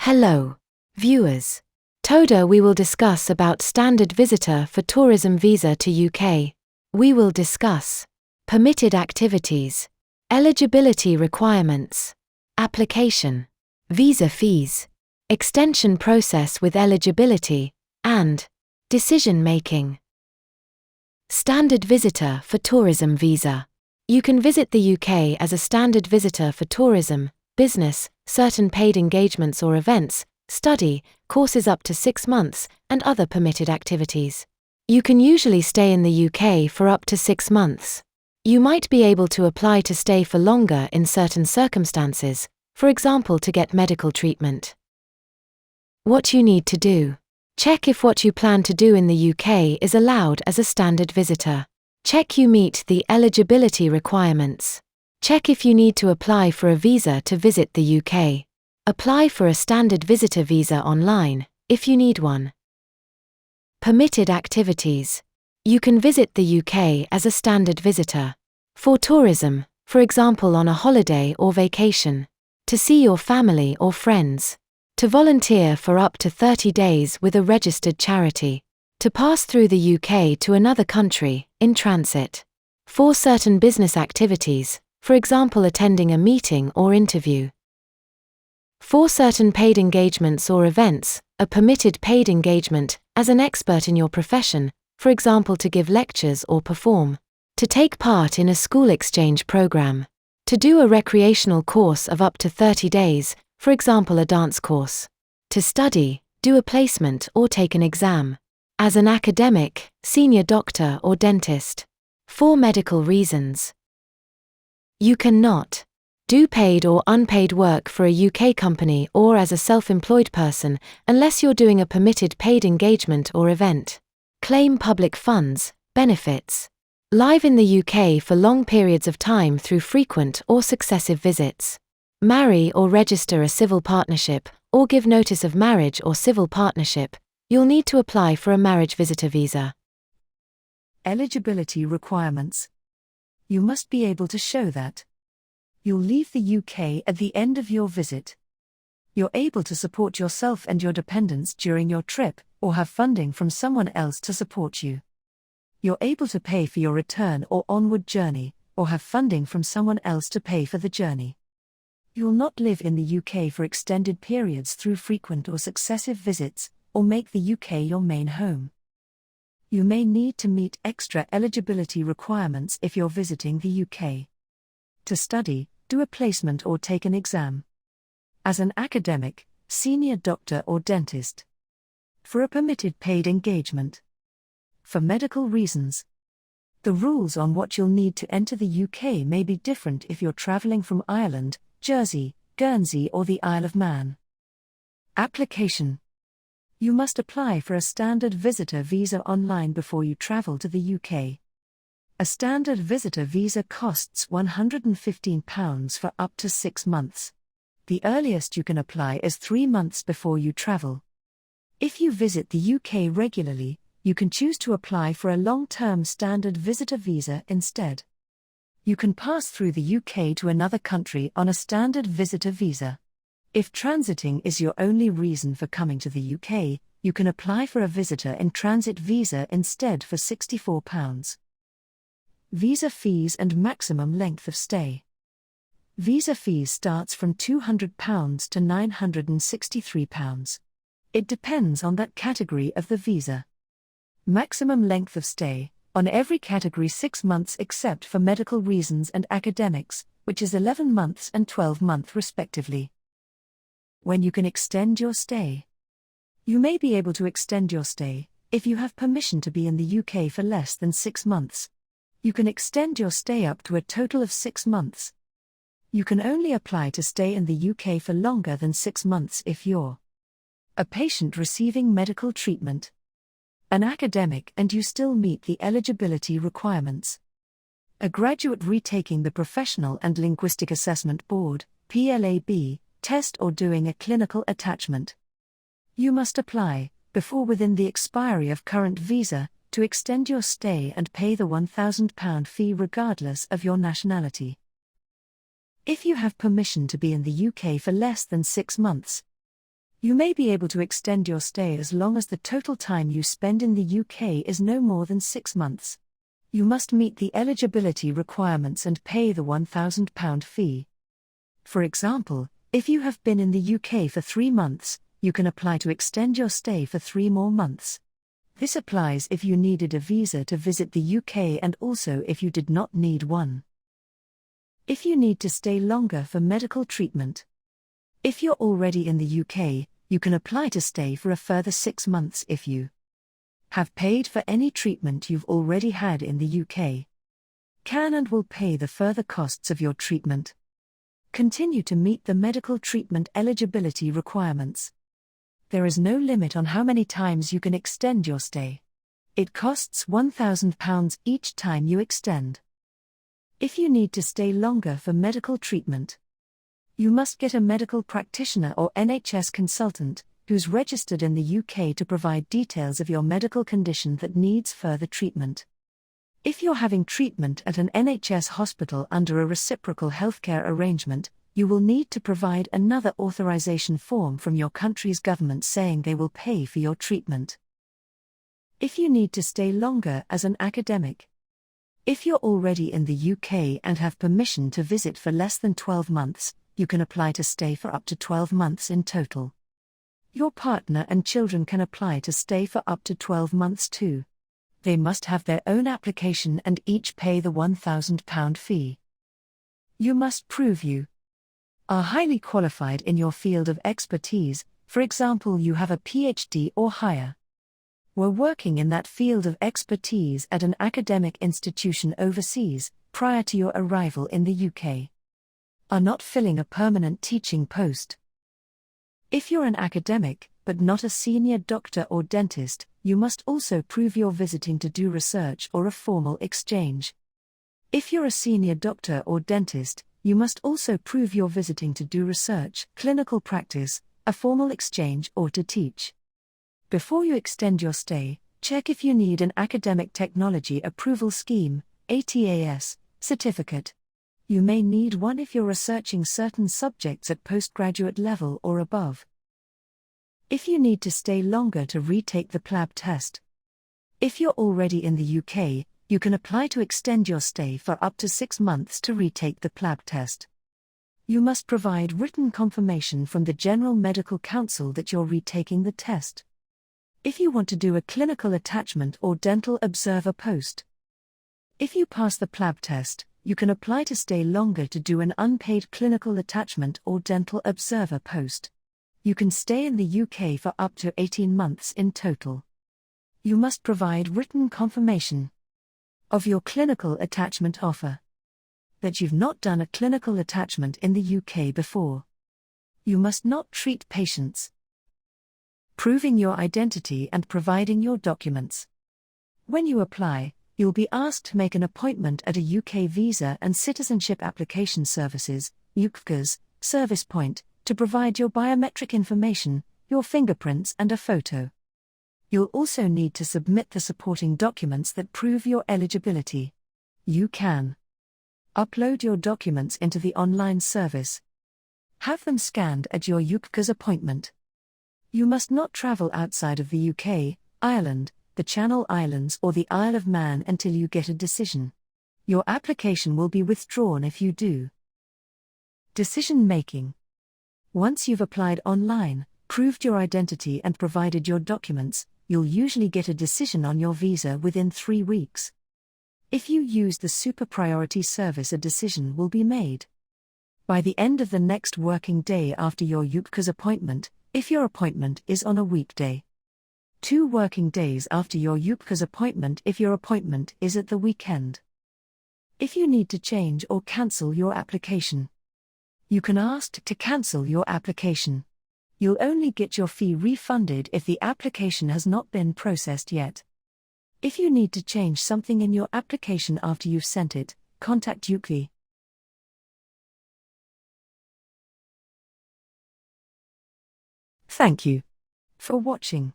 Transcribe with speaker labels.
Speaker 1: Hello, viewers. Today we will discuss about standard visitor for tourism visa to UK. We will discuss permitted activities, eligibility requirements, application, visa fees, extension process with eligibility, and decision making. Standard visitor for tourism visa. You can visit the UK as a standard visitor for tourism, business, certain paid engagements or events, study, courses up to 6 months, and other permitted activities. You can usually stay in the UK for up to 6 months. You might be able to apply to stay for longer in certain circumstances, for example to get medical treatment. What you need to do. Check if what you plan to do in the UK is allowed as a standard visitor. Check you meet the eligibility requirements. Check if you need to apply for a visa to visit the UK. Apply for a standard visitor visa online, if you need one. Permitted activities. You can visit the UK as a standard visitor. For tourism, for example on a holiday or vacation. To see your family or friends. To volunteer for up to 30 days with a registered charity. To pass through the UK to another country, in transit. For certain business activities, for example attending a meeting or interview. For certain paid engagements or events, a permitted paid engagement, as an expert in your profession, for example to give lectures or perform. To take part in a school exchange program. To do a recreational course of up to 30 days, for example a dance course. To study, do a placement or take an exam. As an academic, senior doctor or dentist. For medical reasons. You cannot do paid or unpaid work for a UK company or as a self-employed person unless you're doing a permitted paid engagement or event. Claim public funds, benefits. Live in the UK for long periods of time through frequent or successive visits. Marry or register a civil partnership, or give notice of marriage or civil partnership. You'll need to apply for a marriage visitor visa.
Speaker 2: Eligibility requirements. You must be able to show that you'll leave the UK at the end of your visit. You're able to support yourself and your dependents during your trip, or have funding from someone else to support you. You're able to pay for your return or onward journey, or have funding from someone else to pay for the journey. You'll not live in the UK for extended periods through frequent or successive visits, or make the UK your main home. You may need to meet extra eligibility requirements if you're visiting the UK. To study, do a placement or take an exam. As an academic, senior doctor or dentist. For a permitted paid engagement. For medical reasons. The rules on what you'll need to enter the UK may be different if you're travelling from Ireland, Jersey, Guernsey or the Isle of Man. Application. You must apply for a standard visitor visa online before you travel to the UK. A standard visitor visa costs £115 for up to 6 months. The earliest you can apply is 3 months before you travel. If you visit the UK regularly, you can choose to apply for a long-term standard visitor visa instead. You can pass through the UK to another country on a standard visitor visa. If transiting is your only reason for coming to the UK, you can apply for a visitor in transit visa instead for £64. Visa fees and maximum length of stay. Visa fees starts from £200 to £963. It depends on that category of the visa. Maximum length of stay, on every category 6 months except for medical reasons and academics, which is 11 months and 12 months respectively. When you can extend your stay. You may be able to extend your stay, if you have permission to be in the UK for less than 6 months. You can extend your stay up to a total of 6 months. You can only apply to stay in the UK for longer than 6 months if you're a patient receiving medical treatment, an academic and you still meet the eligibility requirements, a graduate retaking the Professional and Linguistic Assessment Board, PLAB, test or doing a clinical attachment. You must apply, before within the expiry of current visa, to extend your stay and pay the £1,000 fee regardless of your nationality. If you have permission to be in the UK for less than 6 months, You may be able to extend your stay as long as the total time you spend in the UK is no more than 6 months. You must meet the eligibility requirements and pay the £1,000 fee. For example, if you have been in the UK for 3 months, you can apply to extend your stay for 3 more months. This applies if you needed a visa to visit the UK and also if you did not need one. If you need to stay longer for medical treatment. If you're already in the UK, you can apply to stay for a further 6 months if you have paid for any treatment you've already had in the UK. Can and will pay the further costs of your treatment. Continue to meet the medical treatment eligibility requirements. There is no limit on how many times you can extend your stay. It costs £1,000 each time you extend. If you need to stay longer for medical treatment, you must get a medical practitioner or NHS consultant who's registered in the UK to provide details of your medical condition that needs further treatment. If you're having treatment at an NHS hospital under a reciprocal healthcare arrangement, you will need to provide another authorization form from your country's government saying they will pay for your treatment. If you need to stay longer as an academic. If you're already in the UK and have permission to visit for less than 12 months, you can apply to stay for up to 12 months in total. Your partner and children can apply to stay for up to 12 months too. They must have their own application and each pay the £1,000 fee. You must prove you are highly qualified in your field of expertise, for example you have a PhD or higher. Were working in that field of expertise at an academic institution overseas, prior to your arrival in the UK. Are not filling a permanent teaching post. If you're an academic, but not a senior doctor or dentist, you must also prove you're visiting to do research or a formal exchange. If you're a senior doctor or dentist, you must also prove you're visiting to do research, clinical practice, a formal exchange or to teach. Before you extend your stay, check if you need an Academic Technology Approval Scheme, ATAS, certificate. You may need one if you're researching certain subjects at postgraduate level or above. If you need to stay longer to retake the PLAB test. If you're already in the UK, you can apply to extend your stay for up to 6 months to retake the PLAB test. You must provide written confirmation from the General Medical Council that you're retaking the test. If you want to do a clinical attachment or dental observer post. If you pass the PLAB test, you can apply to stay longer to do an unpaid clinical attachment or dental observer post. You can stay in the UK for up to 18 months in total. You must provide written confirmation of your clinical attachment offer. That you've not done a clinical attachment in the UK before. You must not treat patients. Proving your identity and providing your documents. When you apply, you'll be asked to make an appointment at a UK Visa and Citizenship Application Services, UKVAS, service point, to provide your biometric information, your fingerprints and a photo. You'll also need to submit the supporting documents that prove your eligibility. You can upload your documents into the online service. Have them scanned at your UKVAS appointment. You must not travel outside of the UK, Ireland, the Channel Islands or the Isle of Man until you get a decision. Your application will be withdrawn if you do. Decision making. Once you've applied online, proved your identity and provided your documents, you'll usually get a decision on your visa within 3 weeks. If you use the Super Priority service, a decision will be made by the end of the next working day after your UKVAS appointment, if your appointment is on a weekday. 2 working days after your UKVAS appointment if your appointment is at the weekend. If you need to change or cancel your application, you can ask to cancel your application. You'll only get your fee refunded if the application has not been processed yet. If you need to change something in your application after you've sent it, contact UKVI. Thank you for watching.